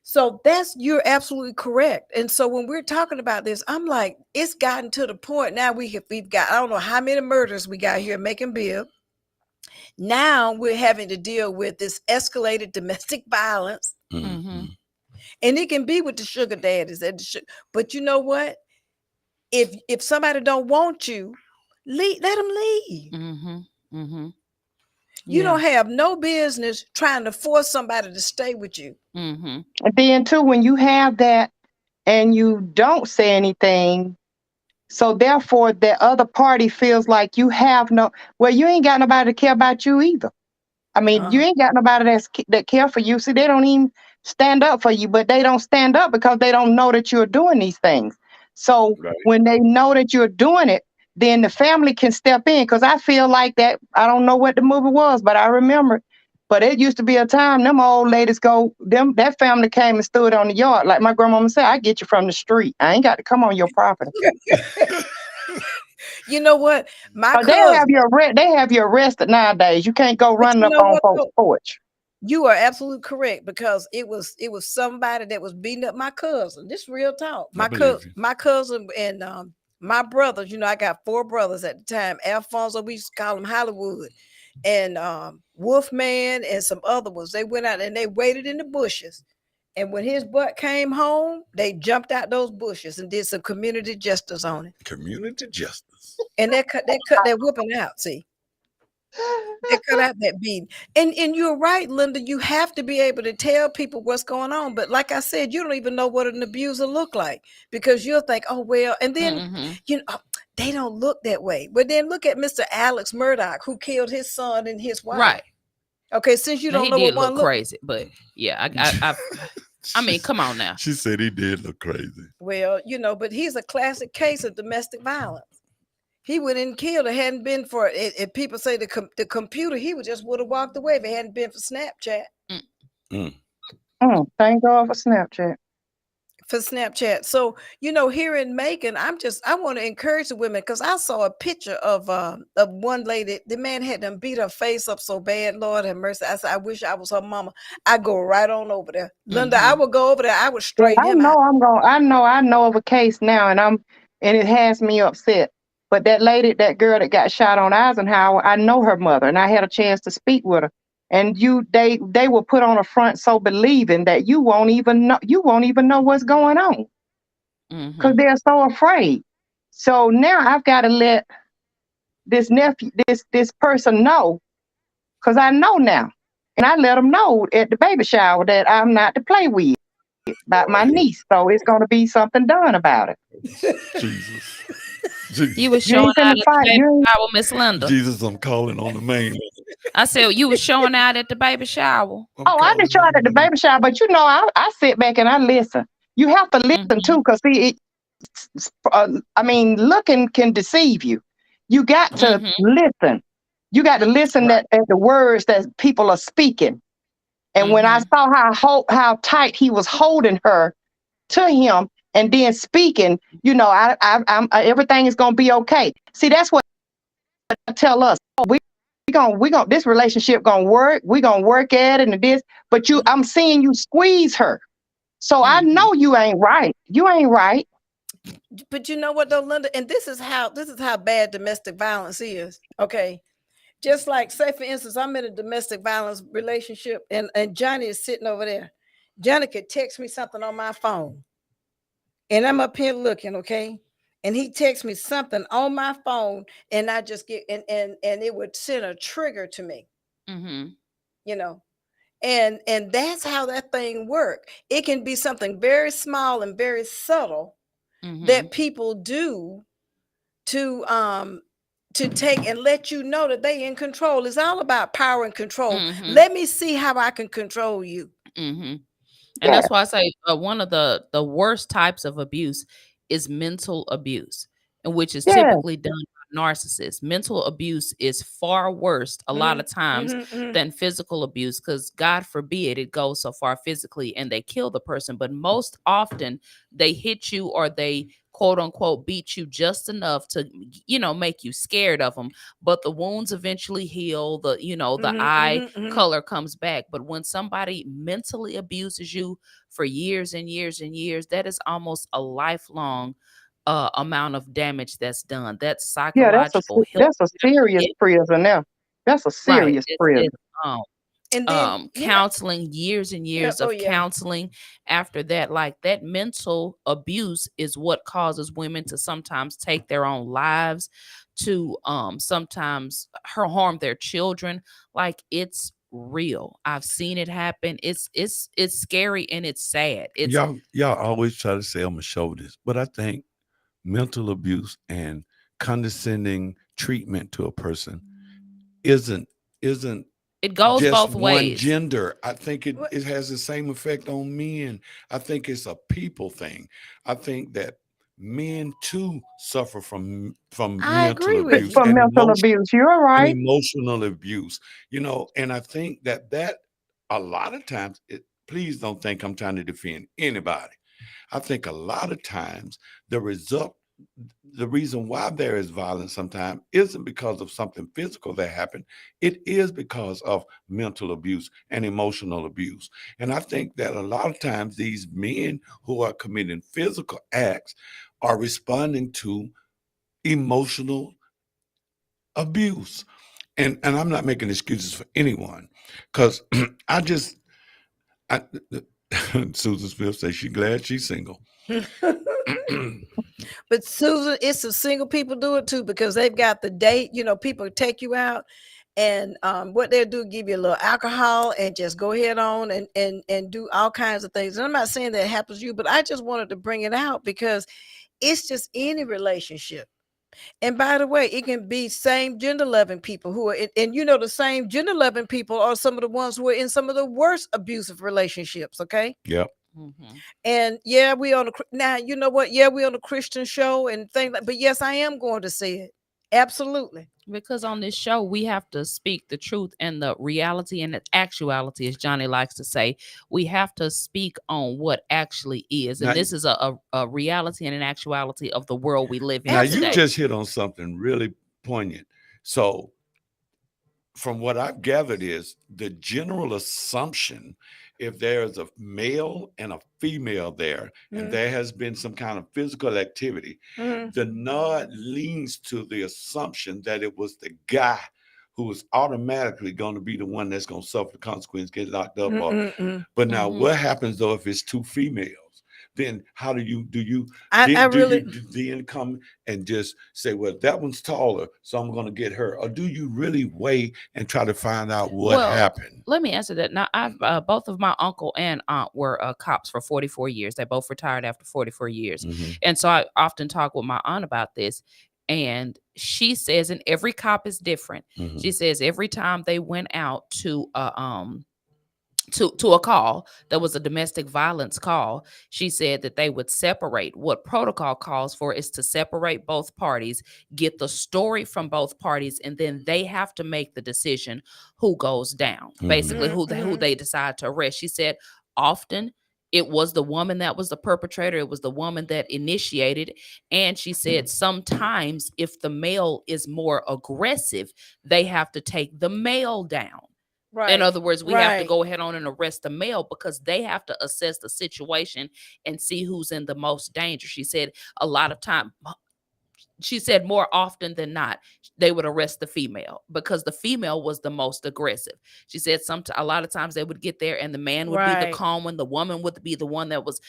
So you're absolutely correct. And so when we're talking about this, I'm like, it's gotten to the point now we've got, I don't know how many murders we got here in Macon-Bibb. Now we're having to deal with this escalated domestic violence. And it can be with the sugar daddies. But you know what? If somebody don't want you, let them leave. You Yeah. don't have no business trying to force somebody to stay with you. Mm-hmm. And then too, when you have that and you don't say anything, so therefore the other party feels like you have no, well, you ain't got nobody to care about you either. I mean, you ain't got nobody that care for you. See, they don't even stand up for you, but they don't stand up because they don't know that you're doing these things. So Right. when they know that you're doing it, then the family can step in. Because I feel like that, I don't know what the movie was, but I remember. But it used to be a time them old ladies that family came and stood on the yard. Like my grandmama said, I get you from the street. I ain't got to come on your property. You know what? My They cousin. have you arrested nowadays. You can't go But running you up know on what, folks' though? porch. You are absolutely correct, because it was somebody that was beating up my cousin. This real talk. I believe you. My cousin and my brothers. You know, I got 4 brothers at the time. Alfonso, we used to call him Hollywood, and Wolfman, and some other ones. They went out and they waited in the bushes. And when his butt came home, they jumped out those bushes and did some community justice on it. Community justice. And they cut that whooping out. See. They cut out that beating. And you're right, Linda. You have to be able to tell people what's going on. But like I said, you don't even know what an abuser look like, because you'll think, oh, well, and then you know, they don't look that way. But then look at Mr. Alex Murdoch, who killed his son and his wife. Right. Okay, since you Now, don't he know did what one look look. crazy, but yeah, I mean, come on now. She said he did look crazy. Well, you know, but he's a classic case of domestic violence. He would have killed. It hadn't been for it. If people say the computer, he would have walked away if it hadn't been for Snapchat. Thank God for Snapchat. For Snapchat. So, you know, here in Macon, I want to encourage the women, because I saw a picture of one lady. The man had them beat her face up so bad. Lord have mercy. I said, I wish I was her mama. I go right on over there. Linda, I would go over there. I would straighten him out. I know of a case now, and it has me upset. But that girl that got shot on Eisenhower, I know her mother, and I had a chance to speak with her. And they will put on a front so believing that you won't even know what's going on, because they're so afraid. So now I've got to let this person know, because I know now, and I let them know at the baby shower that I'm not to play with about my niece. So it's going to be something done about it. Jesus. You was showing out at the baby shower, Miss Linda. Jesus, I'm calling on the main. I said you was showing out at the baby shower. I didn't show out at the baby shower, but you know, I sit back and I listen. You have to listen too, because see, looking can deceive you. You got to listen. You got to listen at the words that people are speaking. And when I saw how tight he was holding her to him, and then speaking, you know, I'm everything is gonna be okay. See, that's what I tell us. We gonna this relationship gonna work. We gonna work at it and this. But I'm seeing you squeeze her, so I know you ain't right. You ain't right. But you know what though, Linda, and this is how bad domestic violence is. Okay, just like, say for instance, I'm in a domestic violence relationship, and Johnny is sitting over there. Johnny could text me something on my phone, and I'm up here looking, okay, and he texts me something on my phone, and I just get and it would send a trigger to me, you know. And that's how that thing work. It can be something very small and very subtle that people do to take and let you know that they in control. It's all about power and control. Let me see how I can control you. And that's why I say one of the worst types of abuse is mental abuse, and which is typically done by narcissists. Mental abuse is far worse a lot of times than physical abuse, because God forbid it goes so far physically and they kill the person. But most often they hit you, or they quote unquote beat you just enough to, you know, make you scared of them. But the wounds eventually heal. The, you know, the eye color comes back. But when somebody mentally abuses you for years and years and years, that is almost a lifelong amount of damage that's done. That's psychological. That's a serious prison now. That's a serious prison. And then counseling, years and years of counseling after that. Like, that mental abuse is what causes women to sometimes take their own lives, to sometimes harm their children. Like, it's real. I've seen it happen. It's scary and it's sad. It's Y'all always try to say I'm gonna show this, but I think mental abuse and condescending treatment to a person isn't it goes just both one ways. gender. I think it has the same effect on men. I think it's a people thing. I think that men too suffer from I mental agree with abuse you. For and mental abuse, you're and right. emotional abuse, and I think that a lot of times, please don't think I'm trying to defend anybody. I think a lot of times the reason why there is violence sometimes isn't because of something physical that happened. It is because of mental abuse and emotional abuse. And I think that a lot of times these men who are committing physical acts are responding to emotional abuse. And I'm not making excuses for anyone, because Susan Smith says she's glad she's single. But Susan, it's the single people do it too, because they've got the date. People take you out, and what they'll do, give you a little alcohol and just go ahead on and do all kinds of things. And I'm not saying that happens to you, but I just wanted to bring it out because it's just any relationship. And by the way, it can be same gender loving people who are and the same gender loving people are some of the ones who are in some of the worst abusive relationships. Okay. Yep. And yeah, we on now, you know what? Yeah, we on a Christian show and things like, but yes, I am going to say it. Absolutely. Because on this show, we have to speak the truth and the reality and the actuality, as Johnny likes to say. We have to speak on what actually is. And this is a reality and an actuality of the world we live in. Now, today. you just hit on something really poignant. So, from what I've gathered is the general assumption, if there's a male and a female there, and there has been some kind of physical activity, the nod leans to the assumption that it was the guy who was automatically going to be the one that's going to suffer the consequence, get locked up. But now, what happens though if it's two females? Then how do you then come and just say, well, that one's taller, so I'm going to get her? Or do you really wait and try to find out what happened? Let me answer that. Now, I've both of my uncle and aunt were cops for 44 years. They both retired after 44 years. And so I often talk with my aunt about this. And she says, and every cop is different. She says every time they went out to a call that was a domestic violence call, she said that they would separate. What protocol calls for is to separate both parties, get the story from both parties, and then they have to make the decision who goes down, basically who they decide to arrest. She said often it was the woman that was the perpetrator. It was the woman that initiated. And she said sometimes if the male is more aggressive, they have to take the male down. Right. In other words, we have to go ahead on and arrest the male because they have to assess the situation and see who's in the most danger. She said a lot of time, she said more often than not, they would arrest the female because the female was the most aggressive. She said a lot of times they would get there and the man would be the calm one. The woman would be the one that was,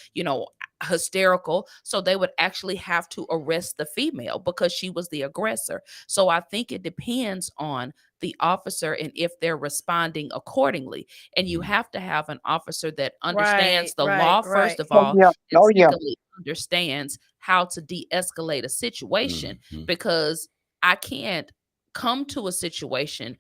hysterical. So they would actually have to arrest the female because she was the aggressor. So I think it depends on the officer and if they're responding accordingly. And you have to have an officer that understands the law, first of all, and secondly, understands how to de-escalate a situation, because I can't come to a situation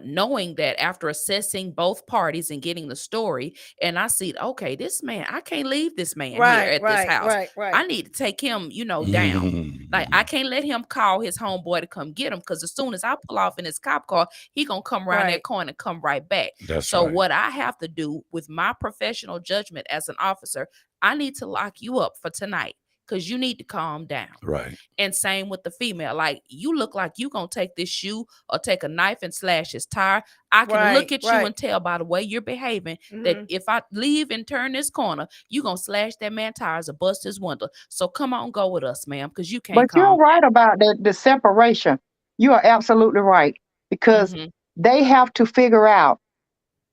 knowing that after assessing both parties and getting the story, and I see, okay, this man, I can't leave this man here at this house. I need to take him, down. Like, I can't let him call his homeboy to come get him, because as soon as I pull off in his cop car, he gonna come around that corner and come right back. So what I have to do with my professional judgment as an officer, I need to lock you up for tonight, because you need to calm down. Right. And same with the female. Like, you look like you gonna take this shoe or take a knife and slash his tire. I can look at you and tell by the way you're behaving that if I leave and turn this corner, you gonna slash that man's tires or bust his window. So come on, go with us, ma'am, because you can't. But you're right about the separation. You are absolutely right, because they have to figure out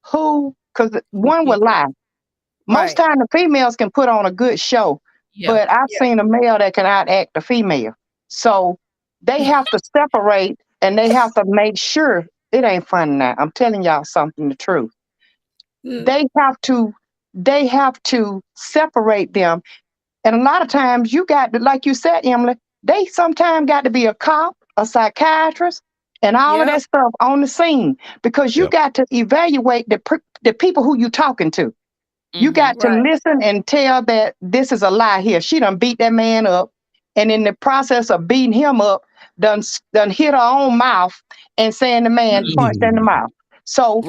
who, because one would lie. Most time the females can put on a good show. But I've seen a male that can outact a female. So They have to separate and they have to make sure it ain't funny now. I'm telling y'all something, the truth. They have to separate them. And a lot of times you got to, like you said, Emily, they sometimes got to be a cop, a psychiatrist, and all of that stuff on the scene because you got to evaluate the people who you talking to. You got to listen and tell that this is a lie here. She done beat that man up. And in the process of beating him up, done hit her own mouth and saying the man punched in the mouth. So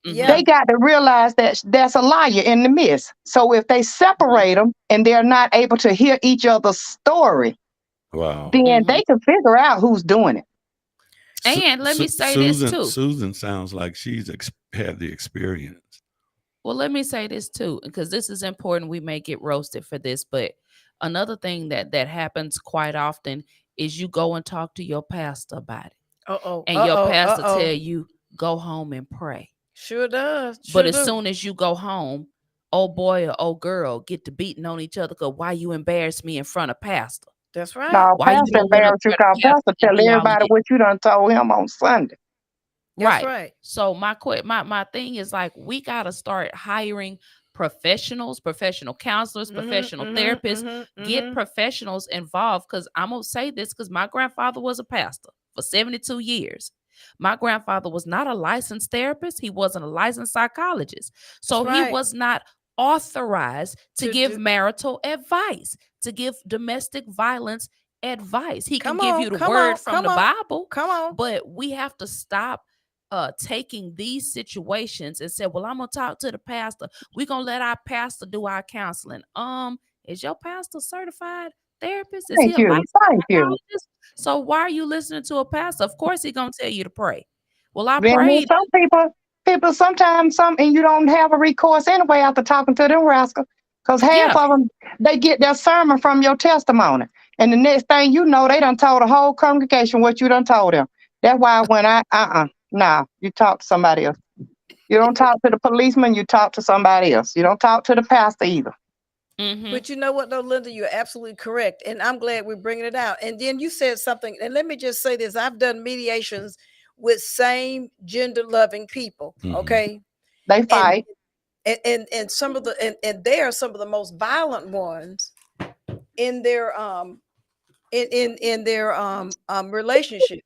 they got to realize that there's a liar in the midst. So if they separate them and they're not able to hear each other's story, then they can figure out who's doing it. And let me say Susan, this too. Susan sounds like she's had the experience. Well, let me say this too, because this is important. We may get roasted for this, but another thing that happens quite often is you go and talk to your pastor about it. And your pastor tell you, go home and pray. Sure does. But as soon as you go home, old boy or old girl get to beating on each other because why you embarrass me in front of pastor? That's right. No, Why pastor embarrass you because pastor tell everybody what you done told him on Sunday. That's right. So my thing is like we got to start hiring professionals, professional counselors, professional therapists, get professionals involved. Because I'm going to say this because my grandfather was a pastor for 72 years. My grandfather was not a licensed therapist. He wasn't a licensed psychologist. So he was not authorized to give marital advice, to give domestic violence advice. He can give you the word from the Bible. But we have to stop taking these situations and say, well, I'm going to talk to the pastor. We're going to let our pastor do our counseling. Is your pastor certified therapist? Is he a licensed psychologist? So why are you listening to a pastor? Of course, he's going to tell you to pray. Well, I prayed. Some people sometimes and you don't have a recourse anyway after talking to them rascals. Because half of them, they get their sermon from your testimony. And the next thing you know, they done told the whole congregation what you done told them. That's why when you talk to somebody else. You don't talk to the policeman, you talk to somebody else. You don't talk to the pastor either. But you know what, though, Linda, you're absolutely correct. And I'm glad we're bringing it out. And then you said something, and let me just say this. I've done mediations with same gender loving people. Okay. They fight. And some of and they are some of the most violent ones in their in their relationship.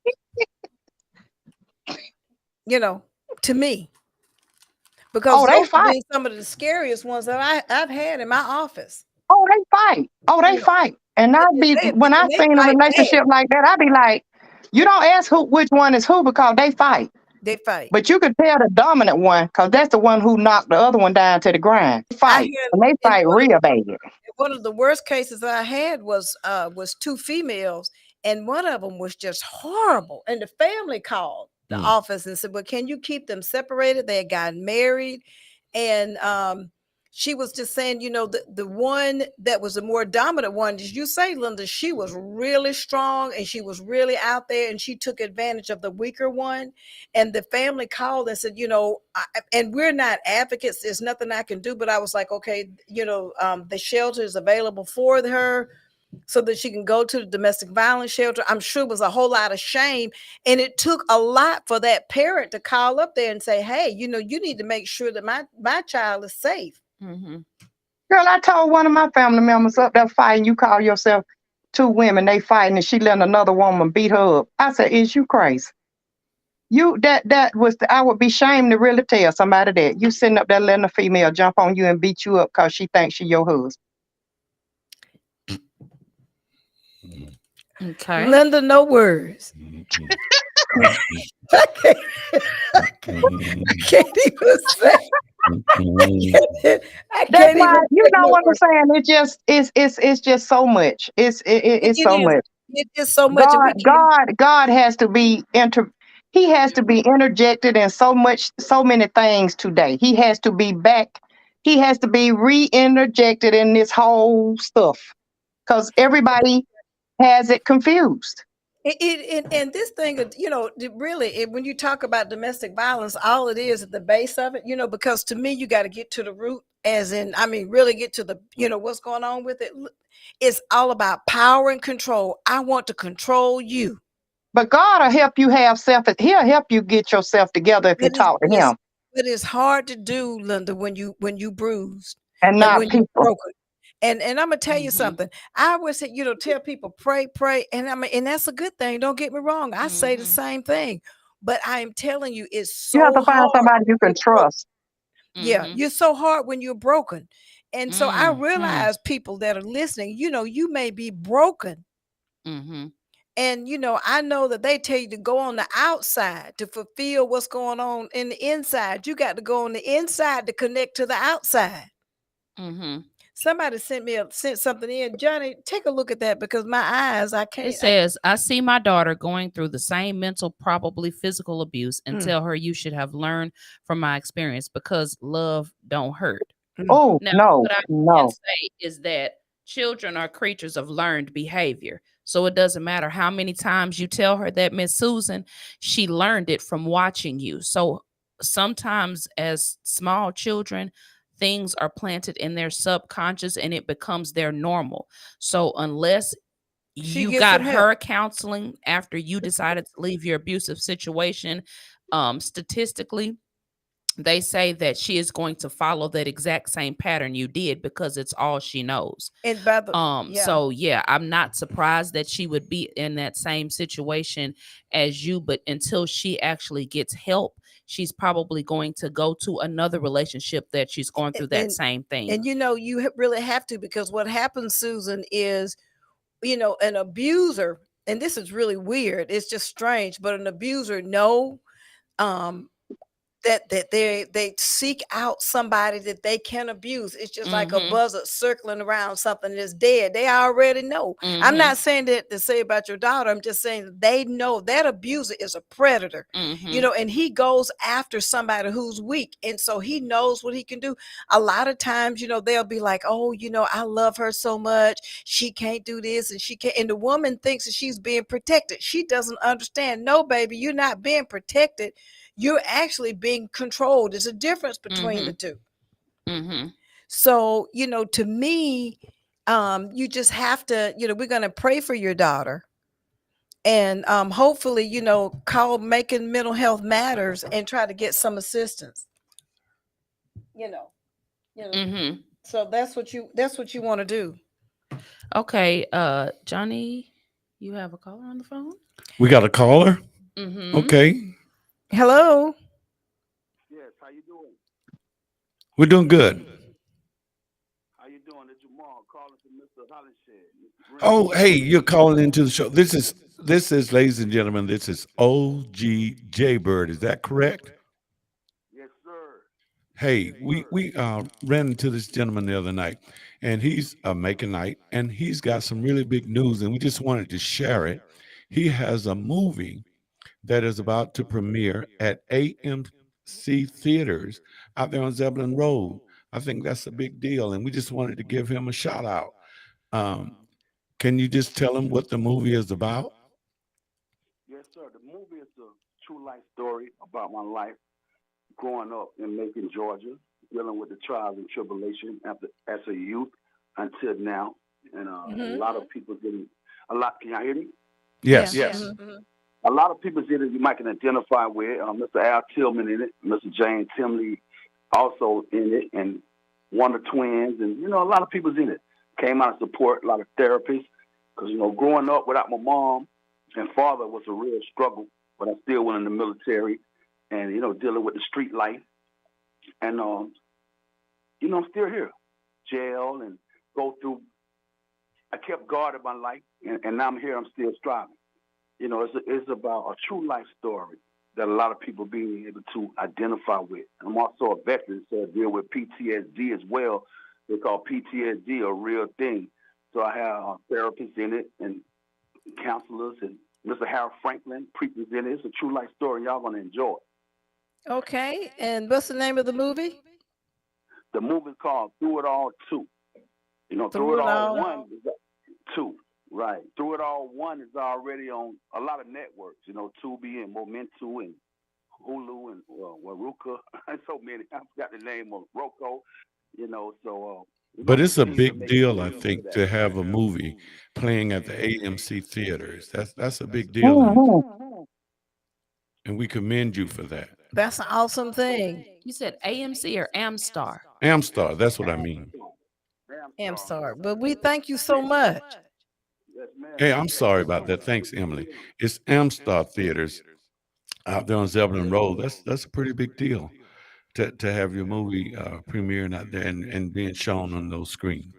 You know, to me, because they fight. Some of the scariest ones that I've had in my office. They fight. They fight. And when I seen a relationship like that, I'd be like, you don't ask which one is who because they fight. They fight. But you could tell the dominant one because that's the one who knocked the other one down to the ground. They fight. And they fight real bad. One of the worst cases I had was two females, and one of them was just horrible. And the family called the office and said, well, can you keep them separated? They had gotten married. And she was just saying, you know, the one that was the more dominant one, did you say, Linda, she was really strong and she was really out there and she took advantage of the weaker one. And the family called and said, you know, and we're not advocates. There's nothing I can do. But I was like, okay, you know, the shelter is available for her so that she can go to the domestic violence shelter. I'm sure it was a whole lot of shame. And it took a lot for that parent to call up there and say, hey, you know, you need to make sure that my child is safe. Girl, I told one of my family members up there fighting, you call yourself two women, they fighting, and she letting another woman beat her up. I said, is you crazy? I would be ashamed to really tell somebody that. You sitting up there letting a female jump on you and beat you up because she thinks she your husband. Okay. Linda, no words. I can't even say. That's why, you know what I'm saying? It's just so much. It's so much. It's just so much. God has to be He has to be interjected in so many things today. He has to be back. He has to be re-interjected in this whole stuff because everybody has it confused. And this thing, really, when you talk about domestic violence, all it is at the base of it, because to me, you got to get to the root, as in, I mean, really get to the, what's going on with it. It's all about power and control. I want to control you. But God will help you he'll help you get yourself together if you talk to him. But it's hard to do, Linda, when you bruised and not when people. you broken. And I'm gonna tell you something. I always say, tell people pray, and that's a good thing. Don't get me wrong. I say the same thing, but I am telling you, it's so You have to find hard somebody you can trust. Yeah, you're so hard when you're broken. And so I realize people that are listening, you may be broken. And I know that they tell you to go on the outside to fulfill what's going on in the inside. You got to go on the inside to connect to the outside. Somebody sent something in. Johnny, take a look at that, because my eyes, I can't. It says, I see my daughter going through the same mental, probably physical abuse, and tell her you should have learned from my experience because love don't hurt. Oh, Now, what I can say is that children are creatures of learned behavior. So it doesn't matter how many times you tell her that, Miss Susan, she learned it from watching you. So sometimes as small children, things are planted in their subconscious and it becomes their normal. So unless you got her counseling after you decided to leave your abusive situation, statistically, they say that she is going to follow that exact same pattern you did because it's all she knows. And so yeah, I'm not surprised that she would be in that same situation as you, but until she actually gets help, she's probably going to go to another relationship that she's going through that same thing. And you really have to, because what happens, Susan, is an abuser, and this is really weird, it's just strange, but an abuser that they seek out somebody that they can abuse. It's just like a buzzard circling around something that's dead. They already know. I'm not saying that to say about your daughter. I'm just saying that they know that abuser is a predator, and he goes after somebody who's weak. And so he knows what he can do. A lot of times, they'll be like, oh, I love her so much. She can't do this and she can't. And the woman thinks that she's being protected. She doesn't understand. No, baby, you're not being protected. You're actually being controlled. There's a difference between the two. So, to me, you just have to, we're going to pray for your daughter. And hopefully, call Making Mental Health Matters and try to get some assistance. So that's what you want to do. Okay, Johnny, you have a caller on the phone? We got a caller? Okay. Hello. Yes, how you doing? We're doing good. How you doing? It's Jamal calling from Mr. HOLINGSHED. Oh, hey, you're calling into the show. This is, ladies and gentlemen, this is OG Jaybird. Is that correct? Yes, sir. Hey, we ran into this gentleman the other night, and he's a Macon night, and he's got some really big news, and we just wanted to share it. He has a movie that is about to premiere at AMC Theaters out there on Zebulon Road. I think that's a big deal, and we just wanted to give him a shout out. Can you just tell him what the movie is about? Yes, sir. The movie is a true life story about my life growing up in Macon, Georgia, dealing with the trials and tribulation as a youth until now. And a lot of people can y'all hear me? Yes. A lot of people in it you might can identify with. Mr. Al Tillman in it, Mr. James Timley also in it, and Wonder Twins, and a lot of people's in it. Came out of support, a lot of therapists, because growing up without my mom and father was a real struggle. But I still went in the military, and dealing with the street life, and I'm still here, jail, and go through. I kept guarding my life, and now I'm here. I'm still striving. It's about a true life story that a lot of people being able to identify with. I'm also a veteran, so I deal with PTSD as well. They call PTSD a real thing. So I have therapists in it and counselors, and Mr. Harold Franklin preachers in it. It's a true life story, and y'all going to enjoy it. Okay, and what's the name of the movie? The movie's called Through It All 2. Through It All 1 is 2. Right. Through It All One is already on a lot of networks, Tubi and Momentu and Hulu and Waruka. So many. I forgot the name of Roku, so we're But going to it's a continue to big make deal, I moves for think, that. to have a movie playing at the AMC theaters. That's a big deal, Mhm. and we commend you for that. That's an awesome thing. You said AMC or Amstar? Amstar, that's what I mean. Damn I'm sorry. sorry, but we thank you so much. Yes, ma'am. Hey, I'm sorry about that. Thanks, Emily. It's Amstar Theaters out there on Zebulon Road. That's a pretty big deal to have your movie premiering out there and being shown on those screens.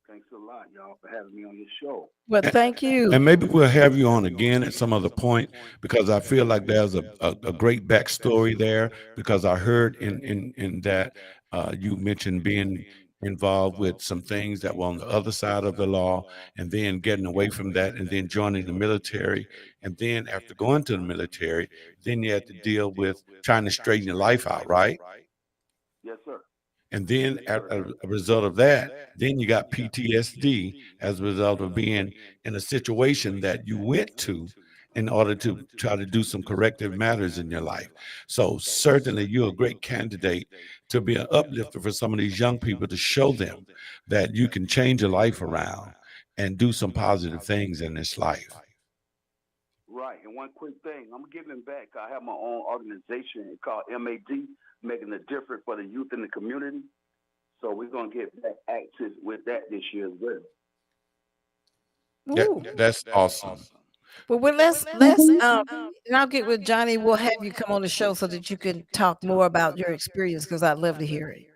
Thanks a lot, y'all, for having me on your show. Well, thank you. And maybe we'll have you on again at some other point because I feel like there's a great backstory there because I heard in that you mentioned being involved with some things that were on the other side of the law and then getting away from that and then joining the military. And then after going to the military, then you had to deal with trying to straighten your life out, right? Yes, sir. And then as a result of that, then you got PTSD as a result of being in a situation that you went to in order to try to do some corrective matters in your life. So certainly you're a great candidate to be an uplifter for some of these young people to show them that you can change your life around and do some positive things in this life. Right. And one quick thing, I'm giving back. I have my own organization called MAD, Making a Difference for the Youth in the Community. So we're going to get back active with that this year as well. Ooh. That's awesome. Well, let's Mhm. and I'll get with Johnny. We'll have you come on the show so that you can talk more about your experience because I'd love to hear it.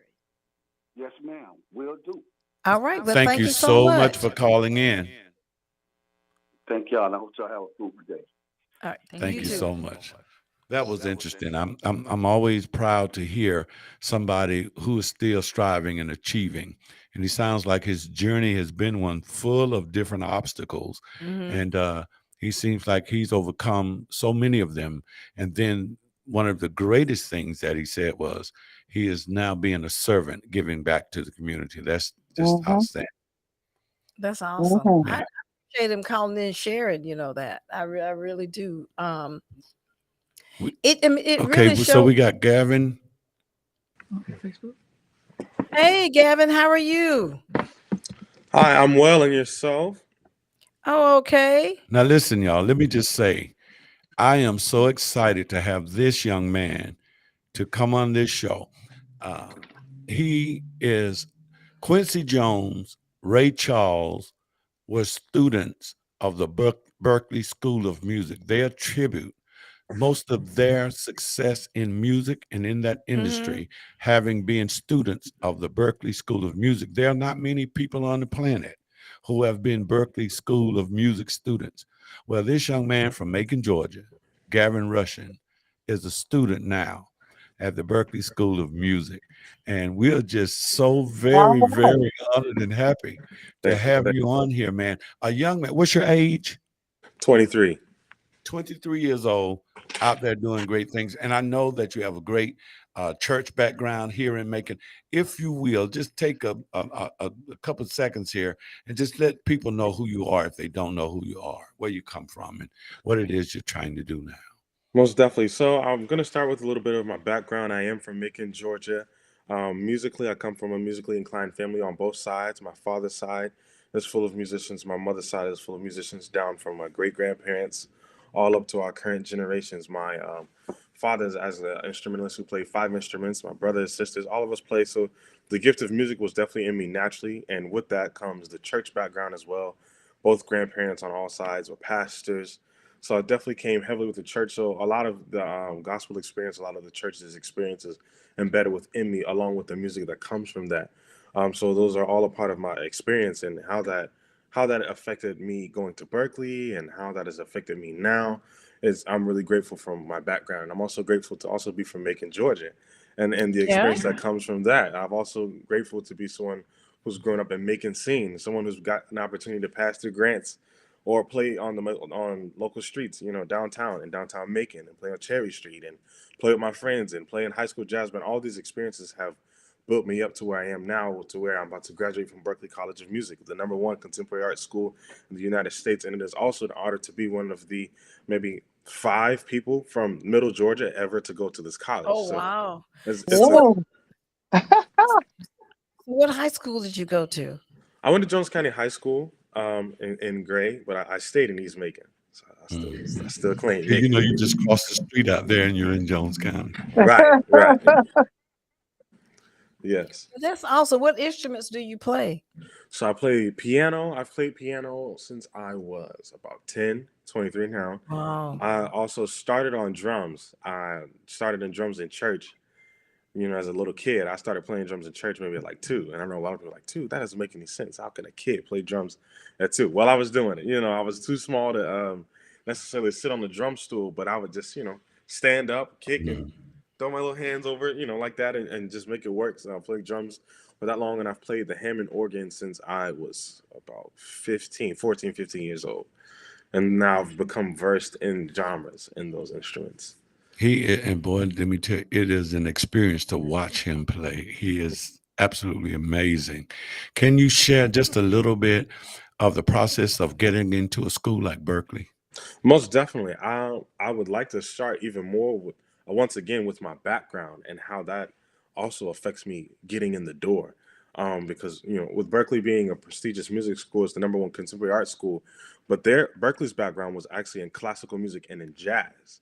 Yes, ma'am. Will do. All right. Well, Thank you so much for calling in. Thank y'all. And I hope y'all have a fruitful day. All right. Thank you too. so much. That was interesting. I'm always proud to hear somebody who is still striving and achieving. And he sounds like his journey has been one full of different obstacles. Mhm. And he seems like he's overcome so many of them. And then one of the greatest things that he said was he is now being a servant, giving back to the community. That's just Mhm. outstanding. That's awesome. Mhm. I Yeah. appreciate him calling in, sharing. That I really do. We- It Okay, really so we showed. got Gavin. Hey, Gavin, how are you? Hi, I'm well, and yourself? Oh, okay. Now listen, y'all, let me just say, I am so excited to have this young man to come on this show. Uh, he is Quincy Jones, Ray Charles were students of the Berkeley School of Music. They attribute most of their success in music and in that industry having been students of the Berkeley School of Music. There are not many people on the planet who have been Berkeley School of Music students. Well, this young man from Macon, Georgia, Gavin Russian, is a student now at the Berkeley School of Music. And we're just so All very, right. very honored and happy to Thank you. have you on here, man. A young man, what's your age? 23. 23 years old, out there doing great things. And I know that you have a great church background here in Macon. If you will, just take a couple of seconds here and just let people know who you are if they don't know who you are, where you come from, and what it is you're trying to do now. Most definitely. So I'm going to start with a little bit of my background. I am from Macon, Georgia. Musically, I come from a musically inclined family on both sides. My father's side is full of musicians. My mother's side is full of musicians, down from my great grandparents all up to our current generations. My father's as an instrumentalist who played 5 instruments. My brothers, sisters, all of us play. So the gift of music was definitely in me naturally. And with that comes the church background as well. Both grandparents on all sides were pastors. So I definitely came heavily with the church. So a lot of the gospel experience, a lot of the church's experiences embedded within me, along with the music that comes from that. So those are all a part of my experience and how that affected me going to Berkeley and how that has affected me now is I'm really grateful for my background. I'm also grateful to also be from Macon, Georgia, and the Yeah. experience that comes from that. I'm also grateful to be someone who's grown up in Macon scene, someone who's got an opportunity to pass through grants or play on local streets, downtown in downtown Macon, and play on Cherry Street, and play with my friends, and play in high school jazz band. All these experiences have built me up to where I am now, to where I'm about to graduate from Berklee College of Music, the #1 contemporary art school in the United States. And it is also an honor to be one of the maybe 5 people from Middle Georgia ever to go to this college. Oh, So wow. it's a, Whoa. What high school did you go to? I went to Jones County High School in Gray, but I stayed in East Macon. So I still claim You Macon. know, you just cross the street out there and you're in Jones County. Right. Yes. That's awesome. What instruments do you play? So I play piano. I've played piano since I was about 10, 23 now. Wow. I also started on drums. I started in drums in church. As a little kid, I started playing drums in church maybe at like 2. And I know a lot of people are like, 2, that doesn't make any sense. How can a kid play drums at 2? Well, I was doing it. I was too small to necessarily sit on the drum stool, but I would just, stand up, kick, and throw my little hands over it, like that, and just make it work. So I played drums for that long, and I've played the Hammond organ since I was about 15 years old. And now I've become versed in genres in those instruments. And boy, let me tell you, it is an experience to watch him play. He is absolutely amazing. Can you share just a little bit of the process of getting into a school like Berklee? Most definitely. I would like to start even more with once again with my background and how that also affects me getting in the door. Because with Berklee being a prestigious music school, it's the #1 contemporary art school, but Berklee's background was actually in classical music and in jazz.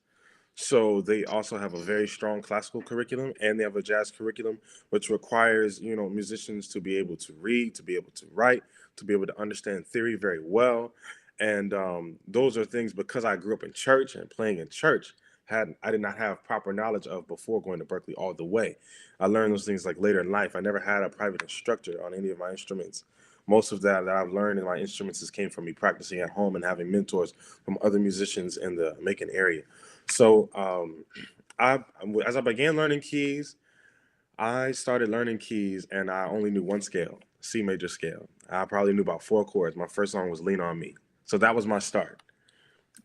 So they also have a very strong classical curriculum, and they have a jazz curriculum, which requires, musicians to be able to read, to be able to write, to be able to understand theory very well. And those are things, because I grew up in church and playing in church, I did not have proper knowledge of before going to Berklee all the way. I learned those things like later in life. I never had a private instructor on any of my instruments. Most of that I've learned in my instruments came from me practicing at home and having mentors from other musicians in the Macon area. So as I began learning keys, I started learning keys, and I only knew one scale, C major scale. I probably knew about 4 chords. My first song was Lean on Me. So that was my start.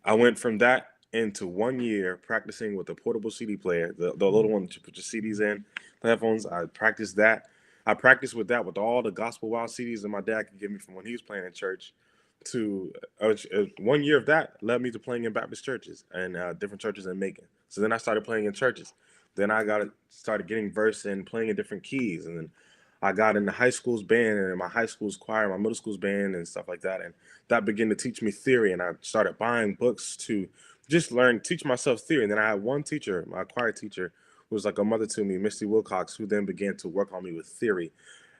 I went from that into 1 year practicing with a portable CD player, the little one that you put your CDs in, headphones. I practiced that. I practiced with that with all the gospel wild CDs that my dad could give me from when he was playing in church. To 1 year of that led me to playing in Baptist churches and different churches in Macon. So then I started playing in churches. Then I started getting versed in playing in different keys, and then I got in the high school's band and in my high school's choir, my middle school's band, and stuff like that. And that began to teach me theory, and I started buying books to just teach myself theory. And then I had one teacher, my choir teacher, who was like a mother to me, Misty Wilcox, who then began to work on me with theory.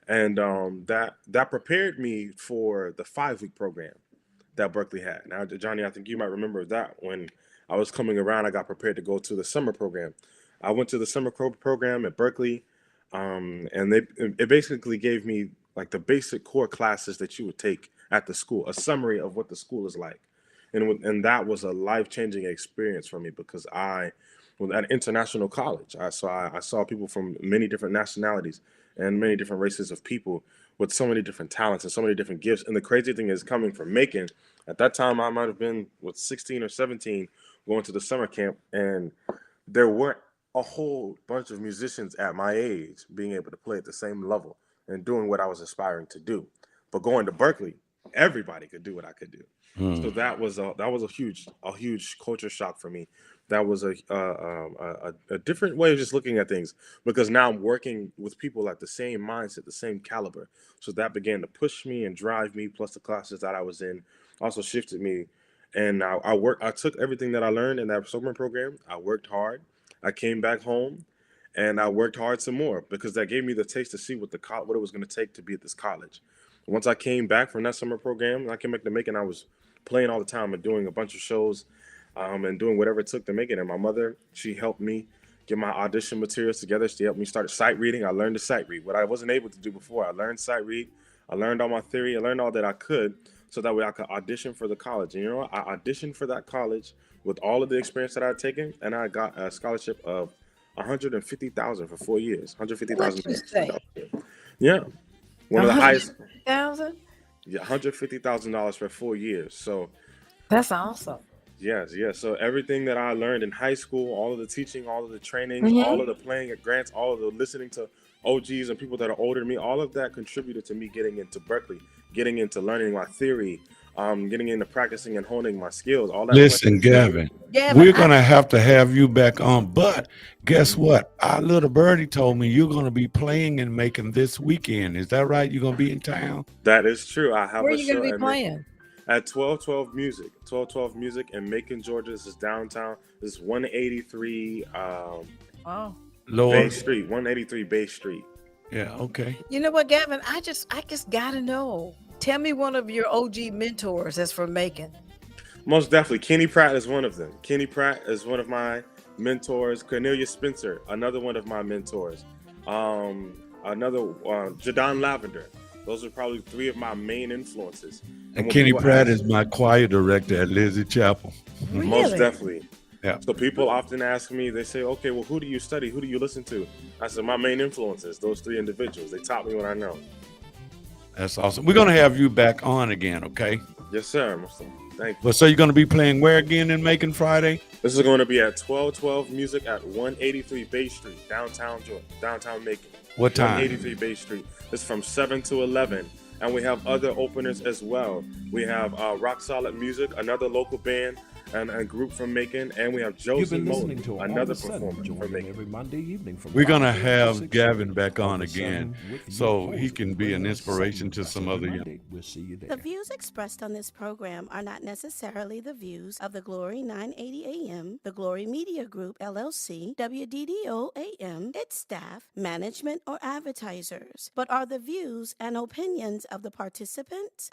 And that prepared me for the 5-week program that Berklee had. Now, Johnny, I think you might remember that when I was coming around, I got prepared to go to the summer program. I went to the summer program at Berklee, and it basically gave me like the basic core classes that you would take at the school, a summary of what the school is like. And that was a life-changing experience for me, because I was at international college. I saw people from many different nationalities and many different races of people with so many different talents and so many different gifts. And the crazy thing is, coming from Macon, at that time I might have been 16 or 17 going to the summer camp, and there weren't a whole bunch of musicians at my age being able to play at the same level and doing what I was aspiring to do. But going to Berklee, everybody could do what I could do. So that was a huge culture shock for me. That was a different way of just looking at things, because now I'm working with people at the same mindset, the same caliber. So that began to push me and drive me. Plus the classes that I was in also shifted me. And I took everything that I learned in that summer program. I worked hard. I came back home, and I worked hard some more, because that gave me the taste to see what it was going to take to be at this college. Once I came back from that summer program, I came back to Macon. I was playing all the time and doing a bunch of shows, and doing whatever it took to make it. And my mother, she helped me get my audition materials together. She helped me start sight reading. I learned to sight read, what I wasn't able to do before. I learned sight read. I learned all my theory. I learned all that I could, so that way I could audition for the college. And you know what? I auditioned for that college with all of the experience that I had taken, and I got a scholarship of $150,000 for 4 years. $150,000. Yeah, one of the highest. $150,000? Yeah, $150,000 for 4 years. So that's awesome. Yes, yes. So everything that I learned in high school, all of the teaching, all of the trainings, all Hmm. of the playing at grants, all of the listening to OGs and people that are older than me, all of that contributed to me getting into Berkeley, getting into learning my theory, getting into practicing and honing my skills. All that went Listen, into Gavin, Gavin, we're gonna have you back on. But guess what? Our little birdie told me you're gonna be playing and making this weekend. Is that right? You're gonna be in town? that is true. I have where are a you going to show be at playing? at 1212 Music. 1212 Music in Macon, Georgia. This is downtown. This is 183 Oh, Lower. Bay Street. 183 Bay Street. Yeah. Okay. you know what, Gavin? I just gotta know. Tell me one of your OG mentors that's from Macon. Most definitely. Kenny Pratt is one of them. Kenny Pratt is one of my mentors. Cornelia Spencer, another one of my mentors. Another Jadon Lavender. Those are probably three of my main influences. And when Kenny people Pratt ask- is my choir director at Lizzie Chapel. Most Really? definitely. Yeah. So people often ask me, they say, okay, well, who do you study? Who do you listen to? I said, my main influences, those three individuals. They taught me what I know. That's awesome. We're gonna have you back on again, okay? Yes, sir. Thank you. Well, so you're gonna be playing where again in Macon Friday? This is going to be at 1212 Music at 183 Bay Street, downtown Georgia, downtown Macon. What time? 183 Bay Street. It's from 7 to 11. And we have other openers as well. We have Rock Solid Music, another local band and a group from Macon. And we have You've Josie been listening Moten, to All another of a Sudden. performer Join from them Macon. every Monday evening from We're gonna 5 to have 6 Gavin back All on of a Sudden again, with you so he host can with be an Brenda inspiration Sutton. to That's some every other young. Monday. We'll see you there. The views expressed on this program are not necessarily the views of the Glory 980 AM, the Glory Media Group LLC, WDDO AM, its staff, management, or advertisers, but are the views and opinions of the participants